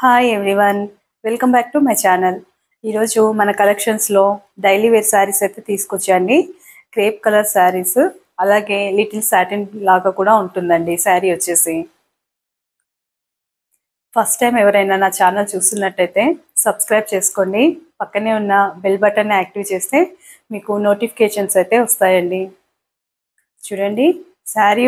Hi everyone, welcome back to my channel. ఈరోజు మన కలెక్షన్స్లో డైలీ వేర్ శారీస్ అయితే తీసుకొచ్చాండి. క్రేప్ కలర్ శారీస్, అలాగే లిటిల్ సాటిన్ లాగా కూడా ఉంటుందండి శారీ వచ్చేసి. ఫస్ట్ టైం ఎవరైనా నా ఛానల్ చూస్తున్నట్టయితే సబ్స్క్రైబ్ చేసుకోండి. పక్కనే ఉన్న బెల్ బటన్ యాక్టివ్ చేస్తే మీకు నోటిఫికేషన్స్ అయితే వస్తాయండి. చూడండి, శారీ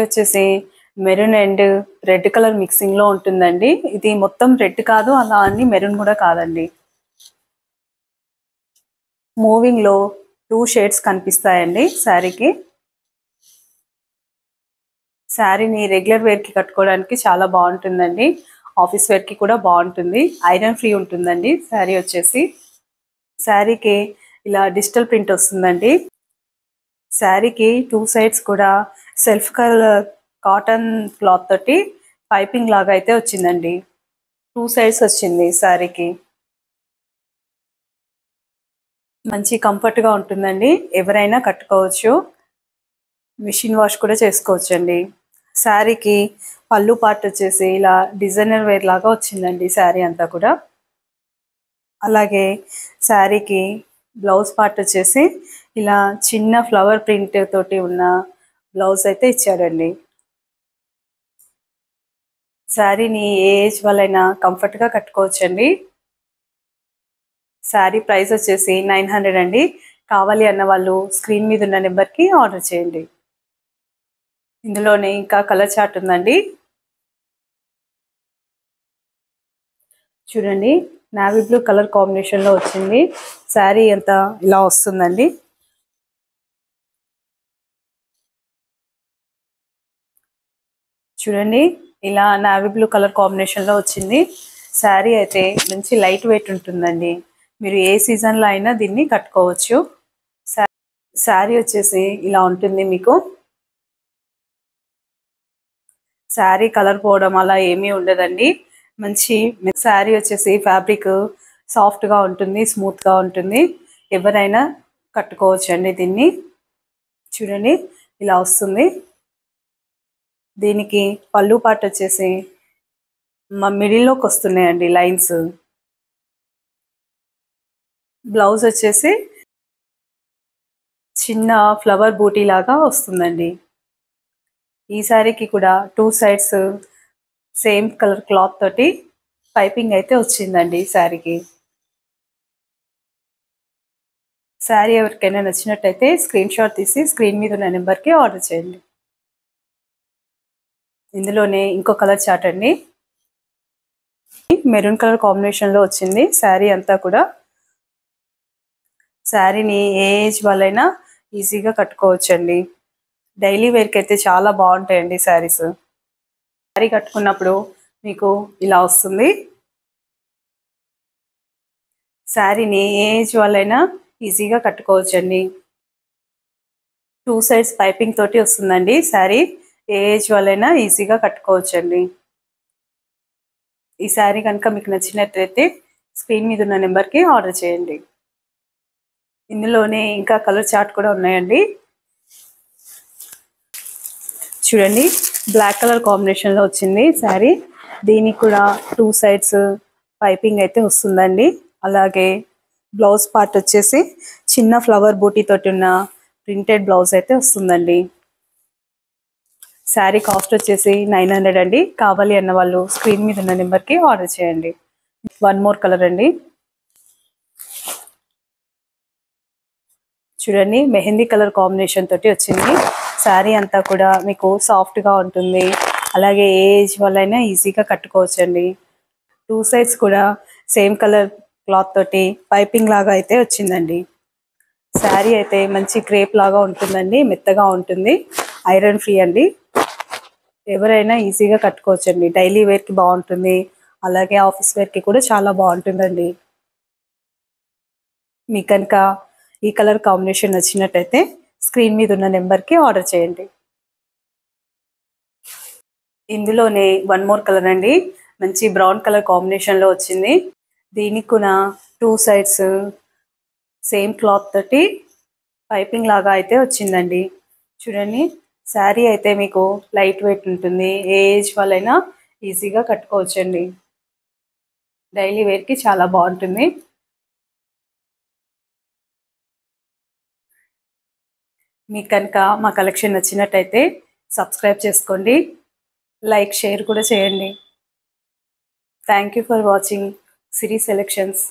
వచ్చేసి మెరూన్ అండ్ రెడ్ కలర్ మిక్సింగ్లో ఉంటుందండి. ఇది మొత్తం రెడ్ కాదు, అలా అని మెరూన్ కూడా కాదండి. మూవింగ్లో 2 షేడ్స్ కనిపిస్తాయండి శారీకి. శారీని రెగ్యులర్ వేర్కి కట్టుకోవడానికి చాలా బాగుంటుందండి. ఆఫీస్ వేర్కి కూడా బాగుంటుంది. ఐరన్ ఫ్రీ ఉంటుందండి శారీ వచ్చేసి. శారీకి ఇలా డిజిటల్ ప్రింట్ వస్తుందండి. శారీకి 2 సైడ్స్ కూడా సెల్ఫ్ కలర్ కాటన్ క్లాత్ తోటి పైపింగ్ లాగా అయితే వచ్చిందండి. 2 సైడ్స్ వచ్చింది శారీకి. మంచి కంఫర్ట్గా ఉంటుందండి, ఎవరైనా కట్టుకోవచ్చు. మిషన్ వాష్ కూడా చేసుకోవచ్చు అండి. శారీకి పళ్ళు పార్ట్ వచ్చేసి ఇలా డిజైనర్ వేర్ లాగా వచ్చిందండి శారీ అంతా కూడా. అలాగే శారీకి బ్లౌజ్ పార్ట్ వచ్చేసి ఇలా చిన్న ఫ్లవర్ ప్రింట్ తోటి ఉన్న బ్లౌజ్ అయితే ఇచ్చాడండి. శారీని ఏ ఏజ్ వాళ్ళైనా కంఫర్ట్గా కట్టుకోవచ్చండి. శారీ ప్రైస్ వచ్చేసి 900 అండి. కావాలి అన్న వాళ్ళు స్క్రీన్ మీద ఉన్న నెంబర్కి ఆర్డర్ చేయండి. ఇందులోనే ఇంకా కలర్ చార్ట్ ఉందండి. చూడండి, నావీ బ్లూ కలర్ కాంబినేషన్లో వచ్చింది. శారీ అంతా ఇలా వస్తుందండి. చూడండి, ఇలా నావీ బ్లూ కలర్ కాంబినేషన్లో వచ్చింది. శారీ అయితే మంచి లైట్ వెయిట్ ఉంటుందండి. మీరు ఏ సీజన్లో అయినా దీన్ని కట్టుకోవచ్చు. శారీ వచ్చేసి ఇలా ఉంటుంది మీకు. శారీ కలర్ పోవడం అలా ఏమీ ఉండదండి. మంచి శారీ వచ్చేసి ఫ్యాబ్రిక్ సాఫ్ట్గా ఉంటుంది, స్మూత్గా ఉంటుంది. ఎవరైనా కట్టుకోవచ్చు అండి దీన్ని. చూడండి, ఇలా వస్తుంది. దీనికి పళ్ళు పార్ట్ వచ్చేసి మా మిడిల్లోకి వస్తున్నాయండి లైన్స్. బ్లౌజ్ వచ్చేసి చిన్న ఫ్లవర్ బూటీ లాగా వస్తుందండి. ఈ శారీకి కూడా 2 సైడ్స్ సేమ్ కలర్ క్లాత్ తోటి పైపింగ్ అయితే వచ్చిందండి శారీకి. శారీ ఎవరికైనా నచ్చినట్టయితే స్క్రీన్ షాట్ తీసి స్క్రీన్ మీద ఉన్న నెంబర్కి ఆర్డర్ చేయండి. ఇందులోనే ఇంకో కలర్ చార్ట్ అండి. మెరూన్ కలర్ కాంబినేషన్లో వచ్చింది శారీ అంతా కూడా. శారీని ఏ ఏజ్ వాళ్ళైనా ఈజీగా కట్టుకోవచ్చండి. డైలీ వేర్కి అయితే చాలా బాగుంటాయండి శారీస్. శారీ కట్టుకున్నప్పుడు మీకు ఇలా వస్తుంది. శారీని ఏ ఏజ్ వాళ్ళైనా ఈజీగా కట్టుకోవచ్చండి. 2 సైడ్స్ పైపింగ్ తోటి వస్తుందండి శారీ. ఏ ఏజ్ వాళ్ళైనా ఈజీగా కట్టుకోవచ్చండి. ఈ శారీ కనుక మీకు నచ్చినట్లయితే స్క్రీన్ మీద ఉన్న నెంబర్కి ఆర్డర్ చేయండి. ఇందులోనే ఇంకా కలర్ చార్ట్ కూడా ఉన్నాయండి. చూడండి, బ్లాక్ కలర్ కాంబినేషన్లో వచ్చింది శారీ. దీనికి కూడా 2 సైడ్స్ పైపింగ్ అయితే వస్తుందండి. అలాగే బ్లౌజ్ పార్ట్ వచ్చేసి చిన్న ఫ్లవర్ బూటీ తోటి ఉన్న ప్రింటెడ్ బ్లౌజ్ అయితే వస్తుందండి. శారీ కాస్ట్ వచ్చేసి 900 అండి. కావాలి అన్న వాళ్ళు స్క్రీన్ మీద ఉన్న నెంబర్కి ఆర్డర్ చేయండి. 1 మోర్ కలర్ అండి. చూడండి, మెహందీ కలర్ కాంబినేషన్ తోటి వచ్చింది. శారీ అంతా కూడా మీకు సాఫ్ట్గా ఉంటుంది. అలాగే ఏ ఏజ్ వాళ్ళైనా ఈజీగా కట్టుకోవచ్చండి. 2 సైడ్స్ కూడా సేమ్ కలర్ క్లాత్ తోటి పైపింగ్ లాగా అయితే వచ్చిందండి. శారీ అయితే మంచి క్రేప్ లాగా ఉంటుందండి, మెత్తగా ఉంటుంది, ఐరన్ ఫ్రీ అండి. ఎవరైనా ఈజీగా కట్టుకోవచ్చండి. డైలీ వేర్కి బాగుంటుంది, అలాగే ఆఫీస్ వేర్కి కూడా చాలా బాగుంటుందండి. మీకు కనుక ఈ కలర్ కాంబినేషన్ నచ్చినట్టయితే స్క్రీన్ మీద ఉన్న నెంబర్కి ఆర్డర్ చేయండి. ఇందులోనే 1 మోర్ కలర్ అండి. మంచి బ్రౌన్ కలర్ కాంబినేషన్లో వచ్చింది. దీనికి కూడా 2 సైడ్స్ సేమ్ క్లాత్ తోటి పైపింగ్ లాగా అయితే వచ్చిందండి. చూడండి, శారీ అయితే మీకు లైట్ వెయిట్ ఉంటుంది. ఏ ఏజ్ వాళ్ళైనా ఈజీగా కట్టుకోవచ్చండి. డైలీ వేర్కి చాలా బాగుంటుంది. మీకు కనుక మా కలెక్షన్ నచ్చినట్టయితే సబ్స్క్రైబ్ చేసుకోండి, లైక్ షేర్ కూడా చేయండి. Thank you for watching Siri selections.